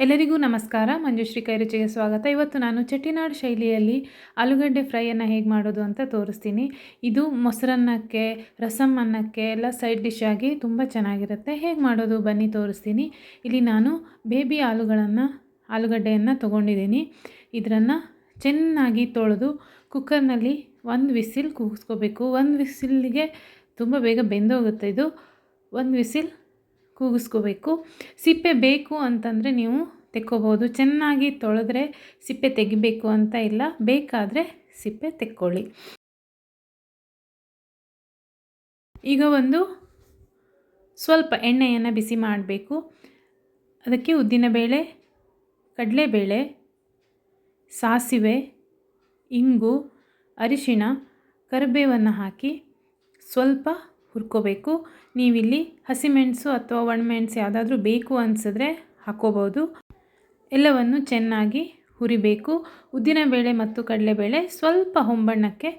ಎಲ್ಲರಿಗೂ ನಮಸ್ಕಾರ. ಮಂಜುಶ್ರೀ ಕೈರುಚಿಗೆ ಸ್ವಾಗತ. ಇವತ್ತು ನಾನು ಚೆಟ್ಟಿನಾಡು ಶೈಲಿಯಲ್ಲಿ ಆಲೂಗಡ್ಡೆ ಫ್ರೈಯನ್ನು ಹೇಗೆ ಮಾಡೋದು ಅಂತ ತೋರಿಸ್ತೀನಿ. ಇದು ಮೊಸರನ್ನಕ್ಕೆ, ರಸಮ್ ಅನ್ನಕ್ಕೆ ಎಲ್ಲ ಸೈಡ್ ಡಿಶ್ ಆಗಿ ತುಂಬ ಚೆನ್ನಾಗಿರುತ್ತೆ. ಹೇಗೆ ಮಾಡೋದು ಬನ್ನಿ ತೋರಿಸ್ತೀನಿ. ಇಲ್ಲಿ ನಾನು ಬೇಬಿ ಆಲೂಗಡ್ಡೆಯನ್ನು ತೊಗೊಂಡಿದ್ದೀನಿ. ಇದನ್ನು ಚೆನ್ನಾಗಿ ತೊಳೆದು ಕುಕ್ಕರ್ನಲ್ಲಿ 1 ವಿಸಿಲ್ ಕೂಗಿಸ್ಕೋಬೇಕು. 1 ವಿಸಿಲ್ಗೆ ತುಂಬ ಬೇಗ ಬೆಂದೋಗುತ್ತೆ ಇದು. 1 ವಿಸಿಲ್ ಕೂಗಿಸ್ಕೋಬೇಕು. ಸಿಪ್ಪೆ ಬೇಕು ಅಂತಂದರೆ ನೀವು ತೆಕ್ಕೋಬೋದು. ಚೆನ್ನಾಗಿ ತೊಳೆದ್ರೆ ಸಿಪ್ಪೆ ತೆಗಿಬೇಕು ಅಂತ ಇಲ್ಲ, ಬೇಕಾದರೆ ಸಿಪ್ಪೆ ತೆಕ್ಕೊಳ್ಳಿ. ಈಗ ಸ್ವಲ್ಪ ಎಣ್ಣೆಯನ್ನು ಬಿಸಿ ಮಾಡಬೇಕು. ಅದಕ್ಕೆ ಉದ್ದಿನಬೇಳೆ, ಕಡಲೆಬೇಳೆ, ಸಾಸಿವೆ, ಇಂಗು, ಅರಿಶಿಣ, ಕರಿಬೇವನ್ನು ಹಾಕಿ ಸ್ವಲ್ಪ ಹುರ್ಕೋಬೇಕು. ನೀವಿಲ್ಲಿ ಹಸಿಮೆಣಸು ಅಥವಾ ಒಣಮೆಣಸು ಯಾವುದಾದ್ರೂ ಬೇಕು ಅನಿಸಿದ್ರೆ ಹಾಕ್ಕೋಬೋದು. ಎಲ್ಲವನ್ನು ಚೆನ್ನಾಗಿ ಹುರಿಬೇಕು. ಉದ್ದಿನಬೇಳೆ ಮತ್ತು ಕಡಲೆಬೇಳೆ ಸ್ವಲ್ಪ ಹೊಂಬಣ್ಣಕ್ಕೆ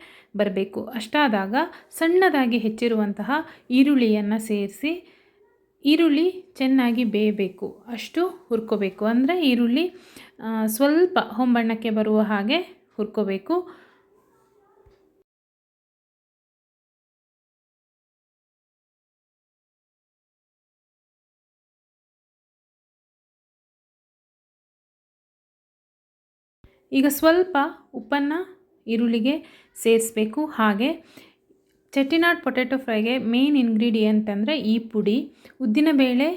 ಬರಬೇಕು. ಅಷ್ಟಾದಾಗ ಸಣ್ಣದಾಗಿ ಹೆಚ್ಚಿರುವಂತಹ ಈರುಳ್ಳಿಯನ್ನು ಸೇರಿಸಿ ಈರುಳ್ಳಿ ಚೆನ್ನಾಗಿ ಬೇಯಬೇಕು, ಅಷ್ಟು ಹುರ್ಕೋಬೇಕು. ಅಂದರೆ ಈರುಳ್ಳಿ ಸ್ವಲ್ಪ ಹೊಂಬಣ್ಣಕ್ಕೆ ಬರುವ ಹಾಗೆ ಹುರ್ಕೋಬೇಕು. ಈಗ ಸ್ವಲ್ಪ ಉಪ್ಪನ್ನು ಈರುಳ್ಳಿಗೆ ಸೇರಿಸಬೇಕು. ಹಾಗೆ ಚೆಟ್ಟಿನಾಡು ಪೊಟ್ಯಾಟೊ ಫ್ರೈಗೆ ಮೇನ್ ಇಂಗ್ರೀಡಿಯೆಂಟ್ ಅಂದರೆ ಈ ಪುಡಿ. ಉದ್ದಿನಬೇಳೆ,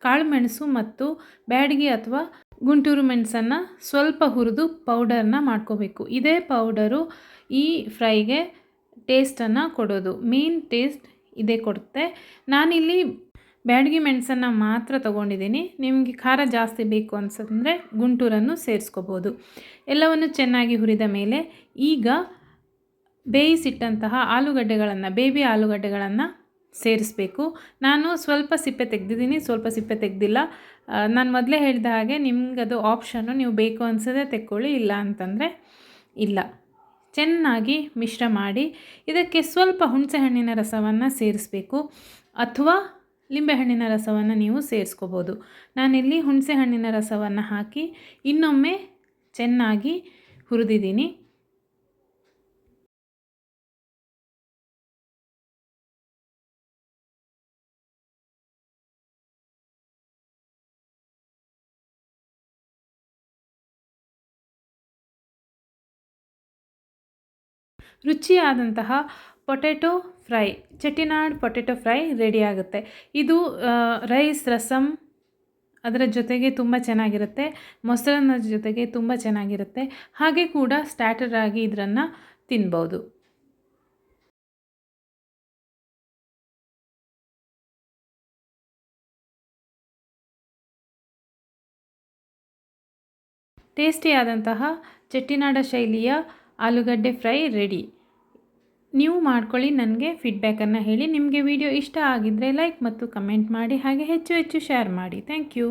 ಕಾಳುಮೆಣಸು ಮತ್ತು ಬ್ಯಾಡಗಿ ಅಥವಾ ಗುಂಟೂರು ಮೆಣಸನ್ನು ಸ್ವಲ್ಪ ಹುರಿದು ಪೌಡರ್ನ ಮಾಡ್ಕೋಬೇಕು. ಇದೇ ಪೌಡರು ಈ ಫ್ರೈಗೆ ಟೇಸ್ಟನ್ನು ಕೊಡೋದು. ಮೇನ್ ಟೇಸ್ಟ್ ಇದೇ ಕೊಡುತ್ತೆ. ನಾನಿಲ್ಲಿ ಬ್ಯಾಡಗಿ ಮೆಣಸನ್ನು ಮಾತ್ರ ತೊಗೊಂಡಿದ್ದೀನಿ. ನಿಮಗೆ ಖಾರ ಜಾಸ್ತಿ ಬೇಕು ಅನ್ಸಂದರೆ ಗುಂಟೂರನ್ನು ಸೇರಿಸ್ಕೋಬೋದು. ಎಲ್ಲವನ್ನು ಚೆನ್ನಾಗಿ ಹುರಿದ ಮೇಲೆ ಈಗ ಬೇಯಿಸಿಟ್ಟಂತಹ ಬೇಬಿ ಆಲೂಗಡ್ಡೆಗಳನ್ನು ಸೇರಿಸಬೇಕು. ನಾನು ಸ್ವಲ್ಪ ಸಿಪ್ಪೆ ತೆಗೆದಿದ್ದೀನಿ, ಸ್ವಲ್ಪ ಸಿಪ್ಪೆ ತೆಗೆದಿಲ್ಲ. ನಾನು ಮೊದಲೇ ಹೇಳಿದ ಹಾಗೆ ನಿಮಗದು ಆಪ್ಷನ್ನು, ನೀವು ಬೇಕು ಅನಿಸಿದ್ರೆ ತೆಕ್ಕೊಳ್ಳಿ, ಇಲ್ಲ ಅಂತಂದರೆ ಇಲ್ಲ. ಚೆನ್ನಾಗಿ ಮಿಶ್ರ ಮಾಡಿ ಇದಕ್ಕೆ ಸ್ವಲ್ಪ ಹುಣಸೆಹಣ್ಣಿನ ರಸವನ್ನು ಸೇರಿಸಬೇಕು ಅಥವಾ ಲಿಂಬೆಹಣ್ಣಿನ ರಸವನ್ನು ನೀವು ಸೇರಿಸ್ಕೋಬೋದು. ನಾನಿಲ್ಲಿ ಹುಣಸೆಹಣ್ಣಿನ ರಸವನ್ನು ಹಾಕಿ ಇನ್ನೊಮ್ಮೆ ಚೆನ್ನಾಗಿ ಹುರಿದಿದ್ದೀನಿ. ರುಚಿಯಾದಂತಹ potato fry, Chettinad potato fry ready ಆಗುತ್ತೆ. ಇದು ರೈಸ್, ರಸಮ್ ಅದರ ಜೊತೆಗೆ ತುಂಬ ಚೆನ್ನಾಗಿರುತ್ತೆ. ಮೊಸರನ್ನದ ಜೊತೆಗೆ ತುಂಬ ಚೆನ್ನಾಗಿರುತ್ತೆ. ಹಾಗೆ ಕೂಡ ಸ್ಟಾರ್ಟರ್ ಆಗಿ ಇದನ್ನು ತಿನ್ಬೋದು. ಟೇಸ್ಟಿಯಾದಂತಹ ಚೆಟ್ಟಿನಾಡು ಶೈಲಿಯ ಆಲೂಗಡ್ಡೆ ಫ್ರೈ ರೆಡಿ. ನೀವು ಮಾಡ್ಕೊಳ್ಳಿ, ನನಗೆ ಫೀಡ್ಬ್ಯಾಕನ್ನು ಹೇಳಿ. ನಿಮಗೆ ವಿಡಿಯೋ ಇಷ್ಟ ಆಗಿದ್ದರೆ ಲೈಕ್ ಮತ್ತು ಕಮೆಂಟ್ ಮಾಡಿ, ಹಾಗೆ ಹೆಚ್ಚು ಶೇರ್ ಮಾಡಿ. Thank you.